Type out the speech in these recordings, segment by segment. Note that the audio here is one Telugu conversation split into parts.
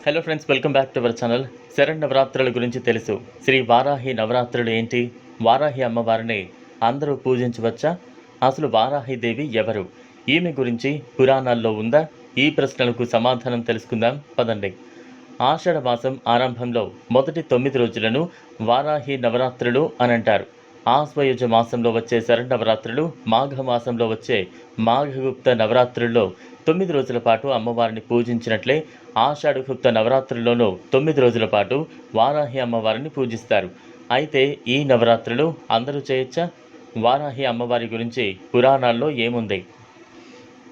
Hello friends, welcome back to our channel. శరన్నవరాత్రుల గురించి తెలుసు. శ్రీ వారాహి నవరాత్రులు ఏంటి? వారాహి అమ్మవారిని అందరూ పూజించవచ్చా? అసలు వారాహిదేవి ఎవరు? ఈమె గురించి పురాణాల్లో ఉందా? ఈ ప్రశ్నలకు సమాధానం తెలుసుకుందాం పదండి. ఆషాఢ మాసం ఆరంభంలో మొదటి 9 రోజులను వారాహి నవరాత్రులు అని అంటారు. ఆశ్వయుజ మాసంలో వచ్చే శరన్నవరాత్రులు, మాఘ మాసంలో వచ్చే మాఘగుప్త నవరాత్రుల్లో 9 రోజుల పాటు అమ్మవారిని పూజించినట్లే ఆషాఢగుప్త నవరాత్రుల్లోనూ 9 రోజుల పాటు వారాహి అమ్మవారిని పూజిస్తారు. అయితే ఈ నవరాత్రులు అందరూ చేయొచ్చా? వారాహి అమ్మవారి గురించి పురాణాల్లో ఏముంది?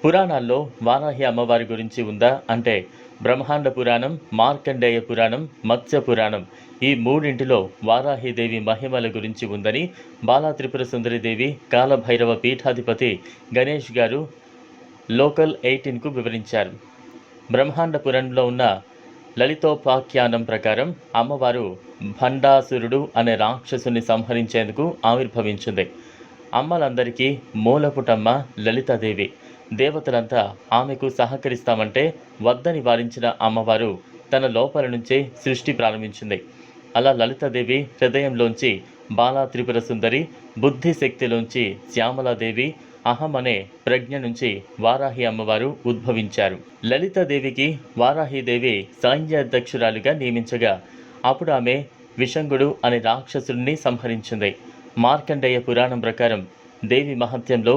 పురాణాల్లో వారాహి అమ్మవారి గురించి ఉందా అంటే బ్రహ్మాండ పురాణం, మార్కండేయ పురాణం, మత్స్య పురాణం ఈ మూడింటిలో వారాహిదేవి మహిమల గురించి ఉందని బాలా త్రిపుర సుందరిదేవి కాలభైరవ పీఠాధిపతి గణేష్ గారు లోకల్ 18కు వివరించారు. బ్రహ్మాండ పురాణంలో ఉన్న లలితోపాఖ్యానం ప్రకారం అమ్మవారు భండాసురుడు అనే రాక్షసుని సంహరించేందుకు ఆవిర్భవించింది. అమ్మలందరికీ మూలపుటమ్మ లలితాదేవి. దేవతలంతా ఆమెకు సహకరిస్తామంటే వద్దని వారించిన అమ్మవారు తన లోపల నుంచే సృష్టి ప్రారంభించింది. అలా లలితాదేవి హృదయంలోంచి బాలా త్రిపుర సుందరి, బుద్ధి శక్తిలోంచి శ్యామలాదేవి, అహం అనే ప్రజ్ఞ నుంచి వారాహి అమ్మవారు ఉద్భవించారు. లలితాదేవికి వారాహిదేవి సైన్యాధ్యక్షురాలుగా నియమించగా అప్పుడు ఆమె విషంగుడు అనే రాక్షసుడిని సంహరించింది. మార్కండేయ పురాణం ప్రకారం దేవి మహత్యంలో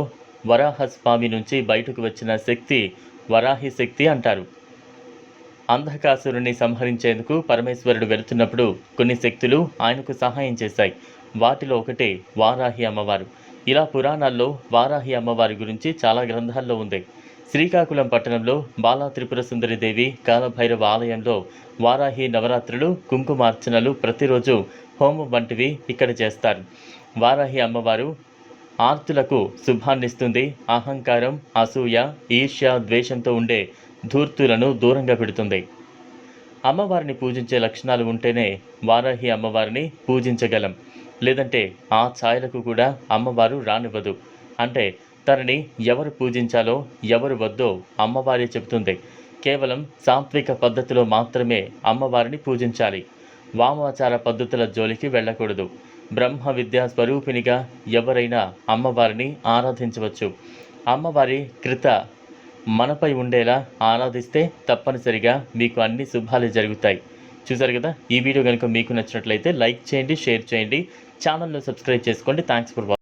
వరాహస్వామి నుంచి బయటకు వచ్చిన శక్తి వరాహి శక్తి అంటారు. అంధకాసురుణ్ణి సంహరించేందుకు పరమేశ్వరుడు వెళుతున్నప్పుడు కొన్ని శక్తులు ఆయనకు సహాయం చేశాయి. వాటిలో ఒకటి వారాహి అమ్మవారు. ఇలా పురాణాల్లో వారాహి అమ్మవారి గురించి చాలా గ్రంథాల్లో ఉంది. శ్రీకాకుళం పట్టణంలో బాలా త్రిపుర సుందరిదేవి కాలభైరవ ఆలయంలో వారాహి నవరాత్రులు, కుంకుమార్చనలు, ప్రతిరోజు హోమం వంటివి ఇక్కడ చేస్తారు. వారాహి అమ్మవారు ఆర్తులకు శుభాన్నిస్తుంది. అహంకారం, అసూయ, ఈర్ష్య, ద్వేషంతో ఉండే ధూర్తులను దూరంగా పెడుతుంది. అమ్మవారిని పూజించే లక్షణాలు ఉంటేనే వారాహి అమ్మవారిని పూజించగలం. లేదంటే ఆ ఛాయలకు కూడా అమ్మవారు రానివ్వదు. అంటే తనని ఎవరు పూజించాలో ఎవరు వద్దో అమ్మవారే చెబుతుంది. కేవలం సాత్విక పద్ధతిలో మాత్రమే అమ్మవారిని పూజించాలి. వామాచార పద్ధతుల జోలికి వెళ్ళకూడదు. బ్రహ్మ విద్యా స్వరూపినిగా ఎవరైనా అమ్మవారిని ఆరాధించవచ్చు. అమ్మవారి కృత మనపై ఉండేలా ఆరాధిస్తే తప్పనిసరిగా మీకు అన్ని శుభాలు జరుగుతాయి. చూసారు కదా, ఈ వీడియో కనుక మీకు నచ్చినట్లయితే లైక్ చేయండి, షేర్ చేయండి, ఛానల్ను సబ్స్క్రైబ్ చేసుకోండి. Thanks for watching.